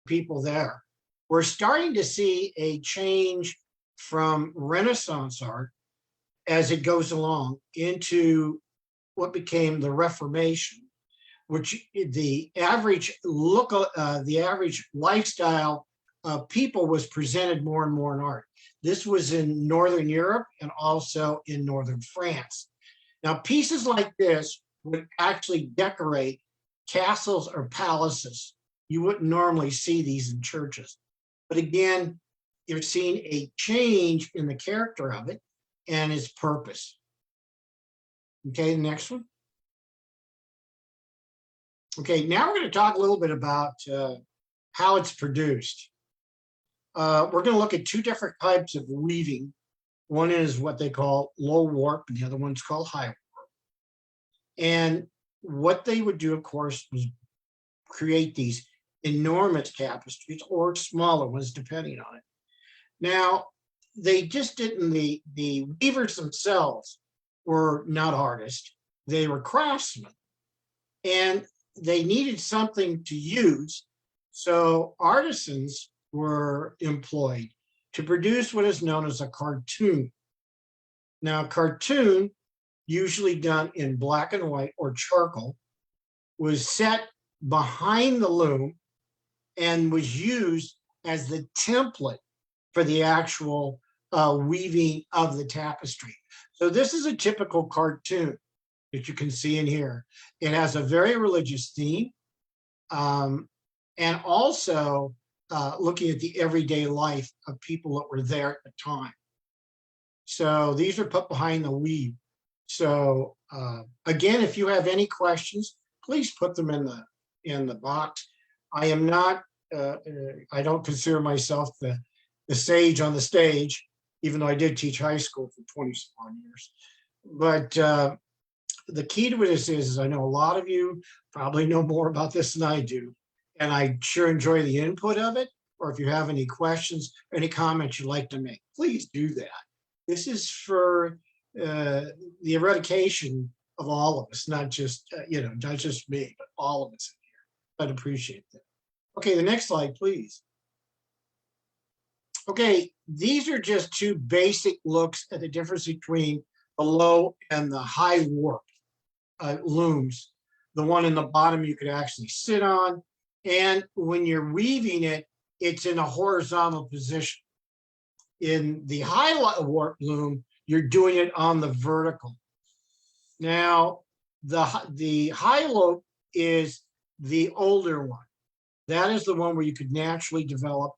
people there. We're starting to see a change from Renaissance art as it goes along into what became the Reformation, which the average look, the average lifestyle of people was presented more and more in art. This was in Northern Europe and also in Northern France. Now, pieces like this would actually decorate castles or palaces. You wouldn't normally see these in churches. But again, you're seeing a change in the character of it and its purpose. Okay, next one. Okay, now we're going to talk a little bit about how it's produced. We're going to look at two different types of weaving. One is what they call low warp, and the other one's called high warp. And what they would do, of course, was create these enormous tapestries or smaller ones, depending on it. Now, they just didn't, the weavers themselves were not artists, they were craftsmen. And they needed something to use, so artisans were employed to produce what is known as a cartoon. Now, a cartoon, usually done in black and white or charcoal, was set behind the loom and was used as the template for the actual weaving of the tapestry. So this is a typical cartoon that you can see in here. It has a very religious theme, and also looking at the everyday life of people that were there at the time. So these are put behind the weave. So again, if you have any questions, please put them in the box. I am not, I don't consider myself the sage on the stage, even though I did teach high school for 20-some years. But the key to this is I know a lot of you probably know more about this than I do, and I sure enjoy the input of it. Or if you have any questions, or any comments you'd like to make, please do that. This is for the eradication of all of us, not just not just me, but all of us in here. I'd appreciate that. Okay, the next slide, please. Okay, these are just two basic looks at the difference between the low and the high warp looms. The one in the bottom you could actually sit on, and when you're weaving it, it's in a horizontal position. In the high warp loom, you're doing it on the vertical. Now, the high loop is the older one. That is the one where you could naturally develop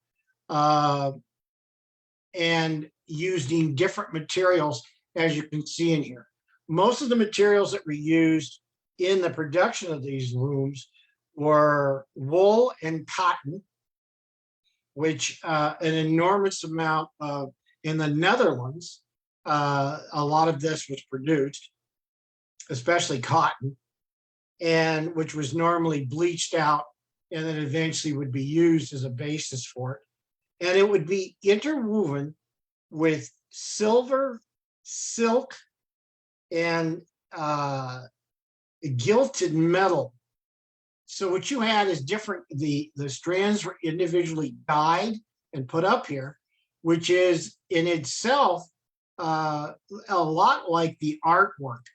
and using different materials, as you can see in here. Most of the materials that were used in the production of these looms were wool and cotton, which an enormous amount of, in the Netherlands, a lot of this was produced, especially cotton, and which was normally bleached out and then eventually would be used as a basis for it. And it would be interwoven with silver, silk, and gilded metal. So what you had is different, the strands were individually dyed and put up here, which is in itself a lot like the artwork.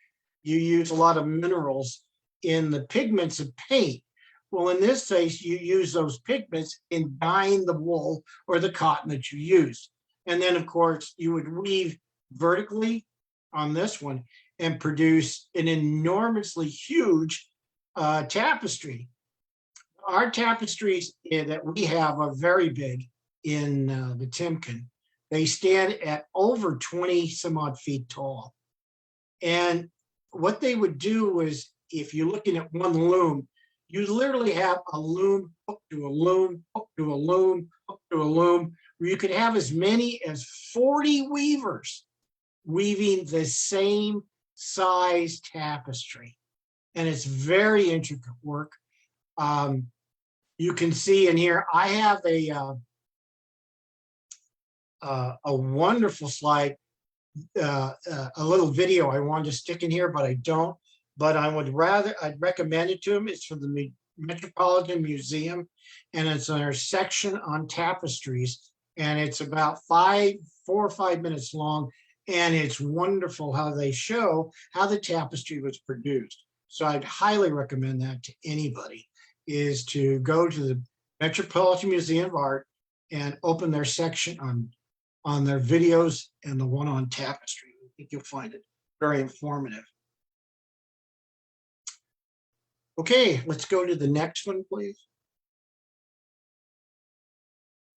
You use a lot of minerals in the pigments of paint. Well, in this case, you use those pigments in dyeing the wool or the cotton that you use. And then, of course, you would weave vertically on this one and produce an enormously huge tapestry. Our tapestries that we have are very big in the Timken. They stand at over 20 some odd feet tall. And what they would do is, if you're looking at one loom, you literally have a loom hooked to a loom, hooked to a loom, hooked to a loom, where you could have as many as 40 weavers weaving the same size tapestry. And it's very intricate work. You can see in here, I have a wonderful slide, a little video I wanted to stick in here, but I don't. But I'd recommend it to them. It's from the Metropolitan Museum, and it's in our section on tapestries, and it's about 4 or 5 minutes long, and it's wonderful how they show how the tapestry was produced. So I'd highly recommend that to anybody, is to go to the Metropolitan Museum of Art and open their section on their videos and the one on tapestry. I think you'll find it very informative. Okay, let's go to the next one, please.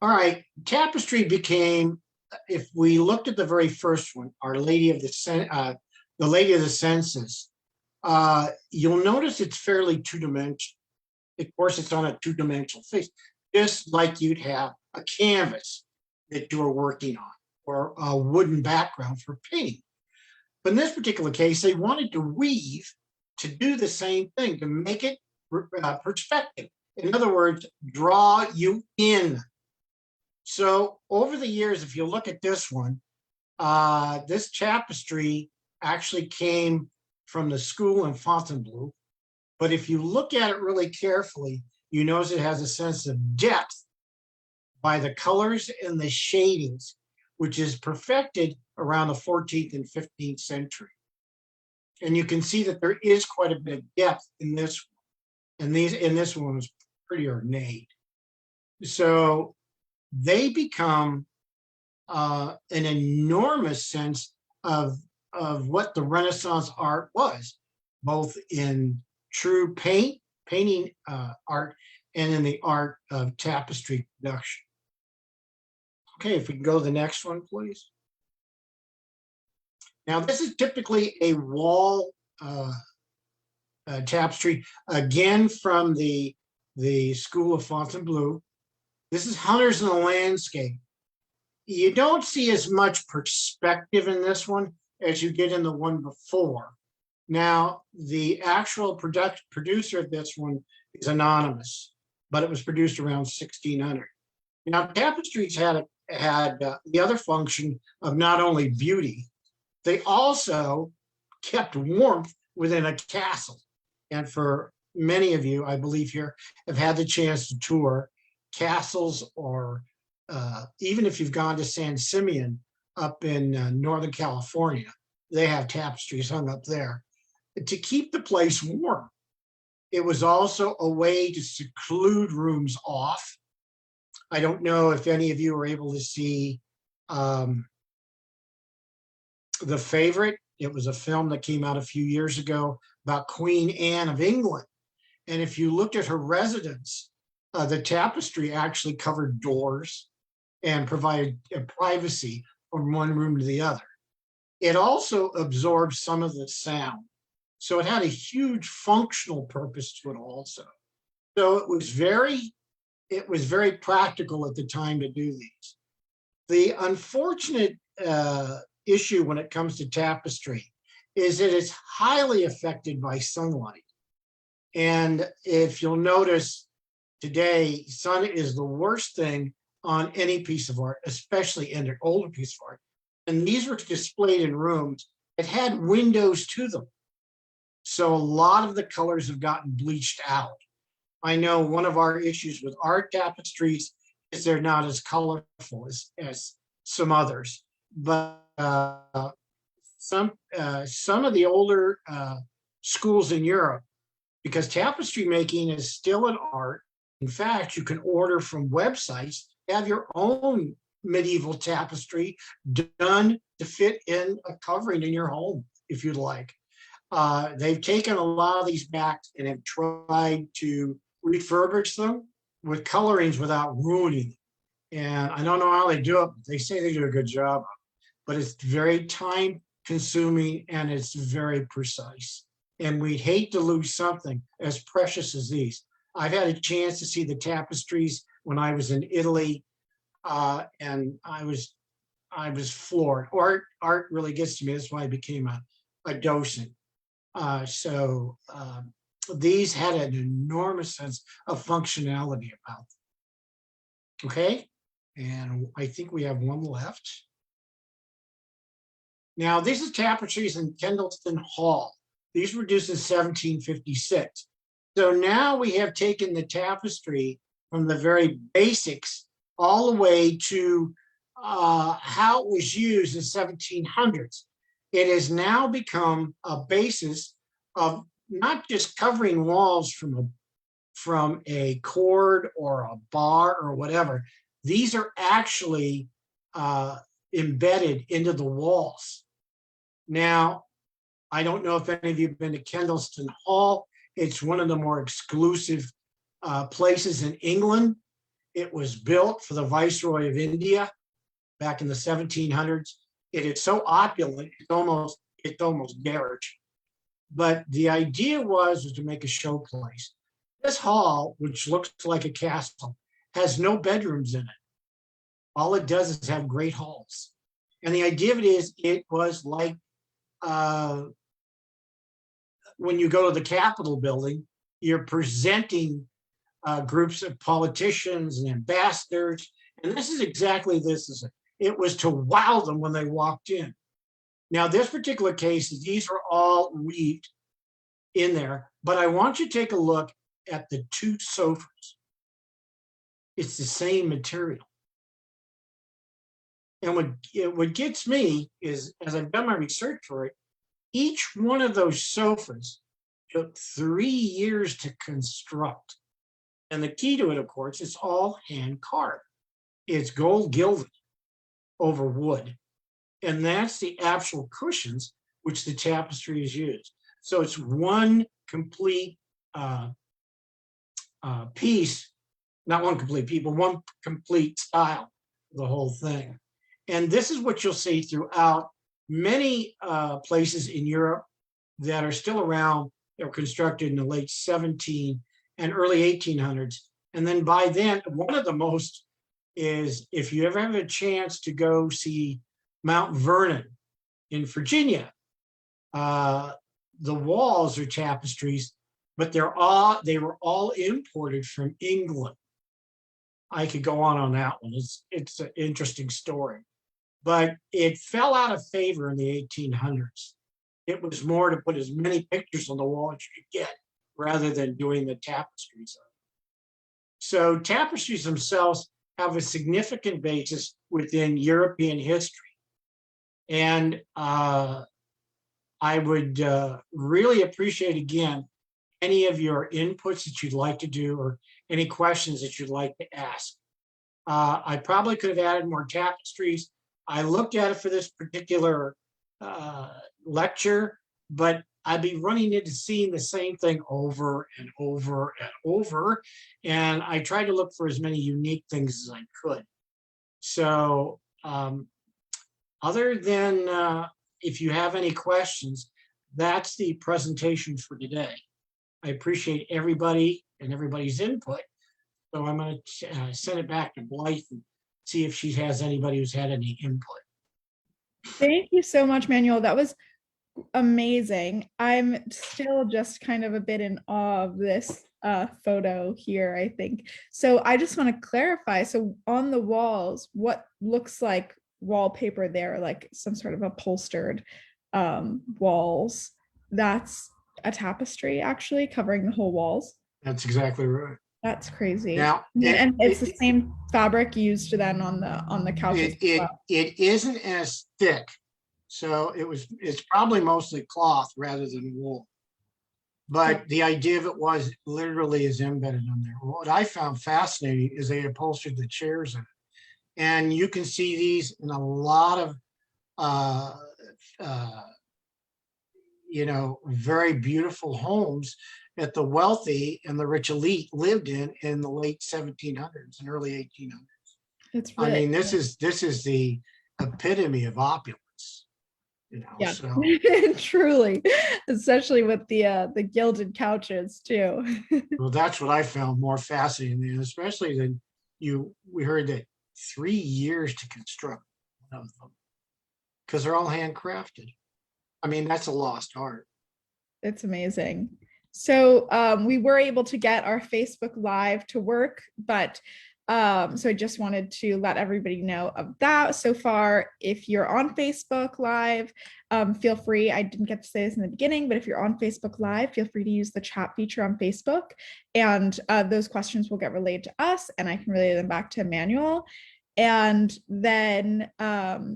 All right, tapestry became, if we looked at the very first one, Our Lady of the Lady of the Senses, you'll notice it's fairly two-dimensional. Of course, it's on a two-dimensional face, just like you'd have a canvas that you are working on, or a wooden background for painting. But in this particular case, they wanted to weave to do the same thing, to make it perspective. In other words, draw you in. So over the years, if you look at this one, this tapestry actually came from the school in Fontainebleau. But if you look at it really carefully, you notice it has a sense of depth by the colors and the shadings, which is perfected around the 14th and 15th century. And you can see that there is quite a bit of depth in this one. And this one was pretty ornate. So they become an enormous sense of what the Renaissance art was, both in true painting art and in the art of tapestry production. Okay, if we can go to the next one, please. Now, this is typically a wall tapestry, again from the School of Fontainebleau. This is Hunters in the Landscape. You don't see as much perspective in this one as you did in the one before. Now, the actual producer of this one is anonymous, but it was produced around 1600. Now, tapestries had the other function of not only beauty, they also kept warmth within a castle. And for many of you, I believe here, have had the chance to tour castles, or even if you've gone to San Simeon up in Northern California, they have tapestries hung up there to keep the place warm. It was also a way to seclude rooms off. I don't know if any of you were able to see The Favorite. It was a film that came out a few years ago about Queen Anne of England. And if you looked at her residence, the tapestry actually covered doors and provided privacy from one room to the other. It also absorbed some of the sound. So it had a huge functional purpose to it also. So it was very practical at the time to do these. The unfortunate issue when it comes to tapestry is that it's highly affected by sunlight. And if you'll notice today, sun is the worst thing on any piece of art, especially in an older piece of art. And these were displayed in rooms that had windows to them. So a lot of the colors have gotten bleached out. I know one of our issues with art tapestries is they're not as colorful as some others. But some of the older schools in Europe, because tapestry making is still an art. In fact, you can order from websites, have your own medieval tapestry done to fit in a covering in your home, if you'd like. They've taken a lot of these back and have tried to refurbish them with colorings without ruining them. And I don't know how they do it, but they say they do a good job. But it's very time consuming and it's very precise. And we'd hate to lose something as precious as these. I've had a chance to see the tapestries when I was in Italy, and I was floored. Art really gets to me. That's why I became a docent. So these had an enormous sense of functionality about them. Okay, and I think we have one left. Now, this is tapestries in Kendalston Hall. These were produced in 1756. So now we have taken the tapestry from the very basics all the way to how it was used in 1700s. It has now become a basis of not just covering walls from a cord or a bar or whatever. These are actually embedded into the walls. Now, I don't know if any of you have been to Kendalston Hall. It's one of the more exclusive places in England. It was built for the Viceroy of India back in the 1700s. It is so opulent, it's almost garish. But the idea was to make a showplace. This hall, which looks like a castle, has no bedrooms in it. All it does is have great halls. And the idea of it is, it was like when you go to the Capitol building, you're presenting groups of politicians and ambassadors. And this is exactly this. It was to wow them when they walked in. Now, this particular case, these are all weaved in there, but I want you to take a look at the two sofas. It's the same material. And what gets me is, as I've done my research for it, each one of those sofas took 3 years to construct. And the key to it, of course, it's all hand carved. It's gold gilded over wood. And that's the actual cushions which the tapestry is used. So it's one complete piece, not one complete piece, but one complete style, the whole thing. And this is what you'll see throughout many places in Europe that are still around. They were constructed in the late 17 and early 1800s. And then by then, one of the most is, if you ever have a chance to go see Mount Vernon in Virginia, the walls are tapestries, but they were all imported from England. I could go on that one. It's an interesting story, but it fell out of favor in the 1800s. It was more to put as many pictures on the wall as you could get, rather than doing the tapestries. So tapestries themselves have a significant basis within European history. And I would really appreciate, again, any of your inputs that you'd like to do, or any questions that you'd like to ask. I probably could have added more tapestries. I looked at it for this particular lecture, but I'd be running into seeing the same thing over and over and over. And I tried to look for as many unique things as I could. So other than if you have any questions, that's the presentation for today. I appreciate everybody and everybody's input. So I'm going to send it back to Blythe and see if she has anybody who's had any input. Thank you so much, Manuel. That was amazing. I'm still just kind of a bit in awe of this photo here, I think. So I just want to clarify. So on the walls, what looks like wallpaper there, like some sort of upholstered walls, that's a tapestry actually covering the whole walls. That's exactly right. That's crazy. Now, and it's the same fabric used then on the couches. It isn't as thick, so it's probably mostly cloth rather than wool. But the idea of it was literally is embedded on there. What I found fascinating is they upholstered the chairs in it, and you can see these in a lot of very beautiful homes that the wealthy and the rich elite lived in the late 1700s and early 1800s. It's really, I mean, this is the epitome of opulence, yeah. So truly, especially with the gilded couches too. well, that's what I found more fascinating, especially than we heard that 3 years to construct one of them, because they're all handcrafted. I mean, that's a lost art. It's amazing. So we were able to get our Facebook Live to work, but So I just wanted to let everybody know of that. So far, if you're on Facebook Live, feel free. I didn't get to say this in the beginning, but if you're on Facebook Live, feel free to use the chat feature on Facebook, and those questions will get relayed to us, and I can relay them back to Emmanuel. And then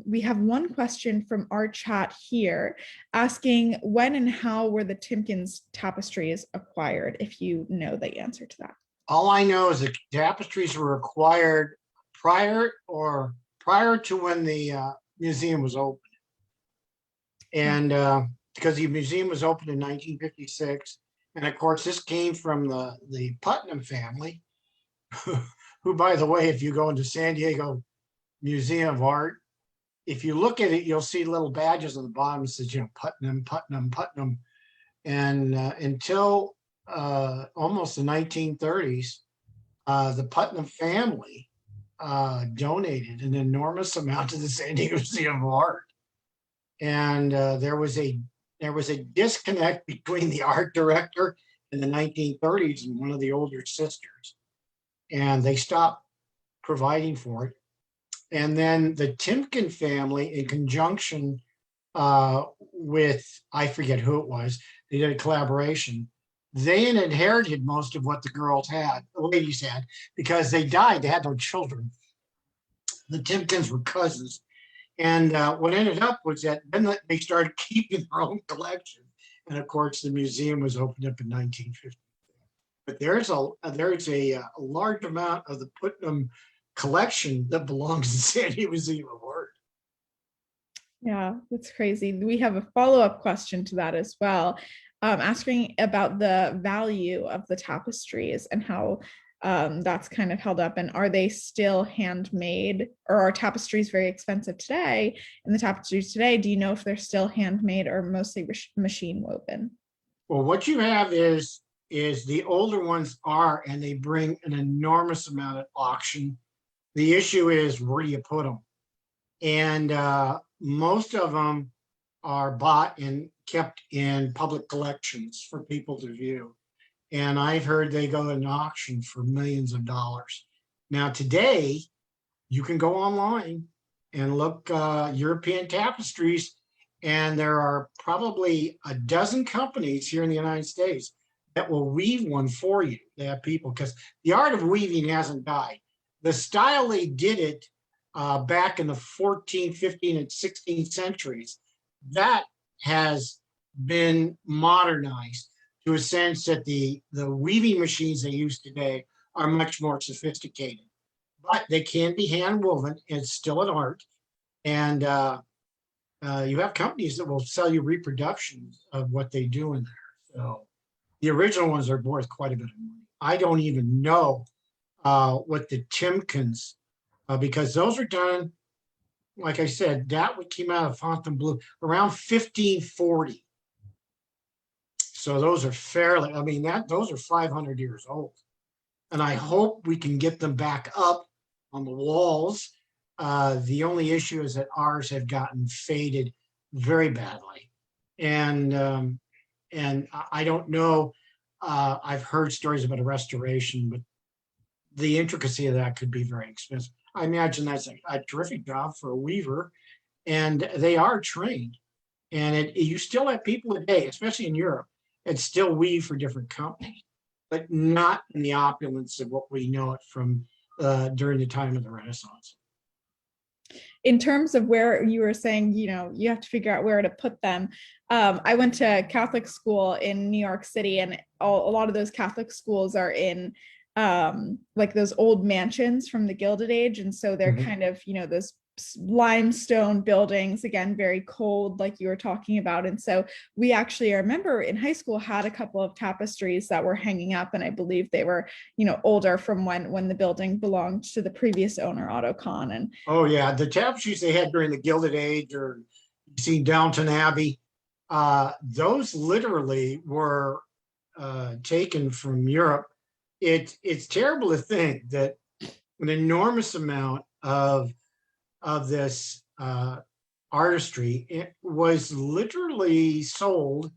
we have one question from our chat here asking when and how were the Timken's tapestries acquired, if you know the answer to that. All I know is the tapestries were acquired prior to when the museum was opened. And because the museum was opened in 1956. And of course, this came from the Putnam family, who, by the way, if you go into San Diego Museum of Art, if you look at it, you'll see little badges on the bottom that says, Putnam, Putnam, Putnam. And until almost the 1930s, the Putnam family donated an enormous amount to the San Diego Museum of Art. And there was a disconnect between the art director in the 1930s and one of the older sisters, and they stopped providing for it. And then the Timken family, in conjunction with, I forget who it was, they did a collaboration. They inherited most of what the ladies had, because they died. They had no children. The Timkens were cousins. And what ended up was that then they started keeping their own collection. And of course, the museum was opened up in 1950. But there's a large amount of the Putnam collection that belongs to the San Diego Museum of Art. Yeah, that's crazy. We have a follow-up question to that as well, asking about the value of the tapestries and how that's kind of held up, and are they still handmade, or are tapestries very expensive today? And the tapestries today, do you know if they're still handmade or mostly machine woven? Well, what you have is the older ones are, and they bring an enormous amount at auction. The issue is, where do you put them? And most of them are bought and kept in public collections for people to view. And I've heard they go in auction for millions of dollars. Now, today, you can go online and look European tapestries, and there are probably a dozen companies here in the United States that will weave one for you. They have people, because the art of weaving hasn't died. The style they did it back in the 14th, 15th, and 16th centuries, that has been modernized to a sense that the weaving machines they use today are much more sophisticated. But they can be hand woven. It's still an art. And you have companies that will sell you reproductions of what they do in there. So the original ones are worth quite a bit of money. I don't even know what the Timkens, because those are done, like I said, that would came out of Fontainebleau around 1540. So those are fairly, those are 500 years old. And I hope we can get them back up on the walls. The only issue is that ours have gotten faded very badly. And I don't know, I've heard stories about a restoration, but the intricacy of that could be very expensive. I imagine that's a terrific job for a weaver, and they are trained. And you still have people today, especially in Europe, that still weave for different companies, but not in the opulence of what we know it from during the time of the Renaissance. In terms of where you were saying, you have to figure out where to put them. I went to Catholic school in New York City, and a lot of those Catholic schools are in like those old mansions from the Gilded Age. And so they're kind of, those limestone buildings, again, very cold, like you were talking about. And so we actually, I remember in high school, had a couple of tapestries that were hanging up, and I believe they were, older from when the building belonged to the previous owner, Otto Kahn. And oh yeah, the tapestries they had during the Gilded Age, or you see Downton Abbey, those literally were taken from Europe. It's terrible to think that an enormous amount of this artistry, it was literally sold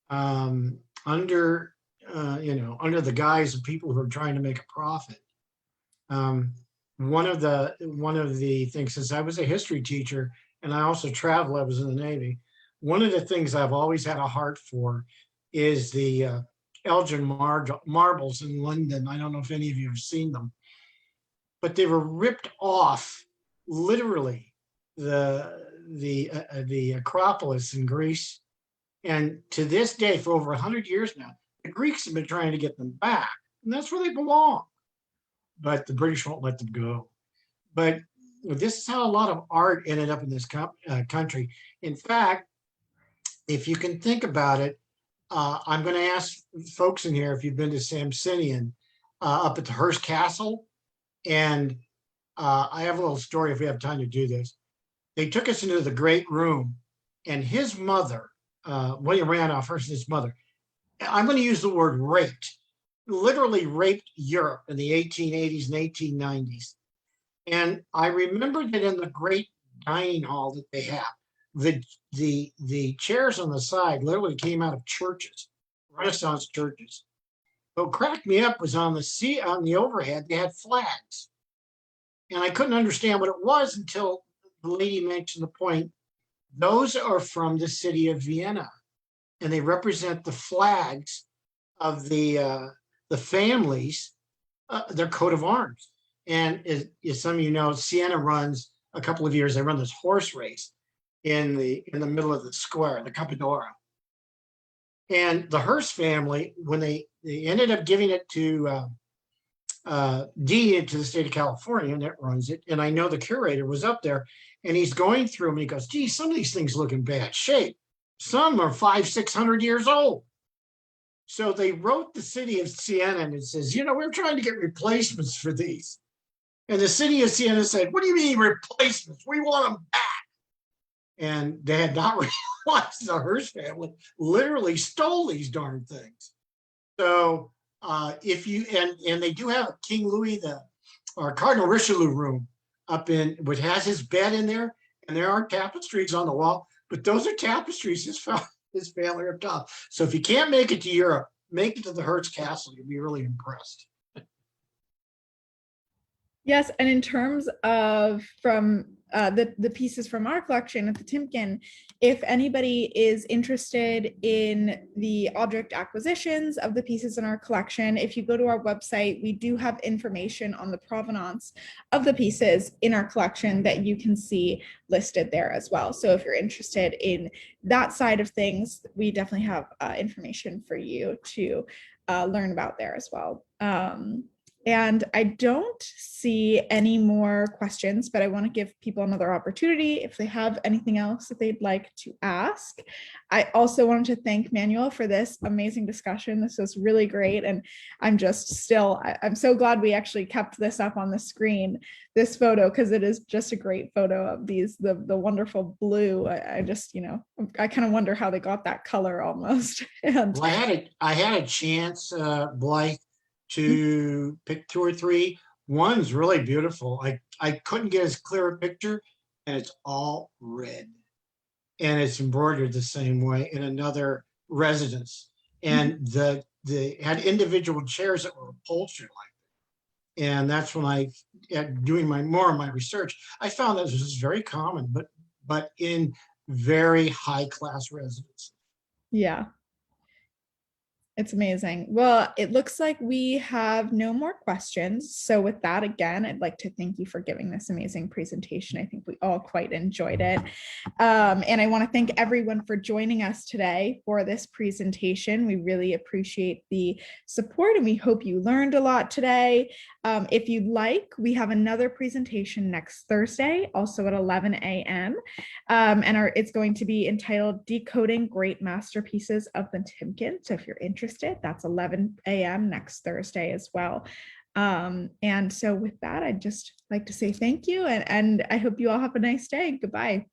under the guise of people who are trying to make a profit. Um, one of the things, since I was a history teacher and I also traveled, I was in the Navy. One of the things I've always had a heart for is the Elgin marbles in London. I don't know if any of you have seen them, but they were ripped off, literally, the Acropolis in Greece. And to this day, for over 100 years now, the Greeks have been trying to get them back, and that's where they belong. But the British won't let them go. But this is how a lot of art ended up in this country. In fact, if you can think about it, I'm going to ask folks in here if you've been to Samsinian up at the Hearst Castle. And I have a little story if we have time to do this. They took us into the great room, and his mother, William Randolph Hearst, his mother, I'm going to use the word raped, literally raped Europe in the 1880s and 1890s. And I remember that in the great dining hall that they have, the chairs on the side literally came out of churches, Renaissance churches. What cracked me up was on the overhead, they had flags. And I couldn't understand what it was until the lady mentioned the point. Those are from the city of Vienna, and they represent the flags of the families, their coat of arms. And as some of you know, Siena runs a couple of years. They run this horse race in the middle of the square, the Capodoro. And the Hearst family, when they ended up giving it to D into the state of California, and that runs it. And I know the curator was up there, and he's going through them. And he goes, "Gee, some of these things look in bad shape. Some are 500-600 years old." So they wrote the city of Siena, and it says, "We're trying to get replacements for these." And the city of Siena said, "What do you mean replacements? We want them back." And they had not realized the Hearst family literally stole these darn things. So if you and they do have a King Louis or Cardinal Richelieu room up in, which has his bed in there, and there are tapestries on the wall, but those are tapestries his family ripped off. So if you can't make it to Europe, make it to the Hearst Castle. You'll be really impressed. Yes, and in terms of from the pieces from our collection at the Timken, if anybody is interested in the object acquisitions of the pieces in our collection, if you go to our website, we do have information on the provenance of the pieces in our collection that you can see listed there as well. So if you're interested in that side of things, we definitely have information for you to learn about there as well. And I don't see any more questions, but I want to give people another opportunity if they have anything else that they'd like to ask. I also wanted to thank Manuel for this amazing discussion. This was really great. And I'm so glad we actually kept this up on the screen, this photo, because it is just a great photo of the wonderful blue. I just, I kind of wonder how they got that color almost. And well, I had a chance, Blythe, to pick two or three. One's really beautiful. I couldn't get as clear a picture, and it's all red, and it's embroidered the same way in another residence. And the had individual chairs that were upholstered like that. And that's when I, doing more of my research, I found that this was very common, but in very high class residences. yeah. It's amazing. Well, it looks like we have no more questions. So with that, again, I'd like to thank you for giving this amazing presentation. I think we all quite enjoyed it. And I want to thank everyone for joining us today for this presentation. We really appreciate the support and we hope you learned a lot today. If you'd like, we have another presentation next Thursday, also at 11 a.m. And it's going to be entitled Decoding Great Masterpieces of the Timken. So if you're interested, that's 11 a.m. next Thursday as well. And so with that, I'd just like to say thank you. And I hope you all have a nice day. Goodbye.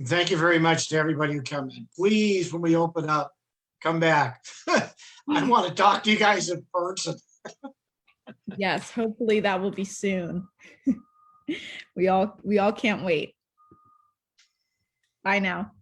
Thank you very much to everybody who come in. Please, when we open up, come back. I want to talk to you guys in person. Yes, hopefully that will be soon. We all can't wait. Bye now.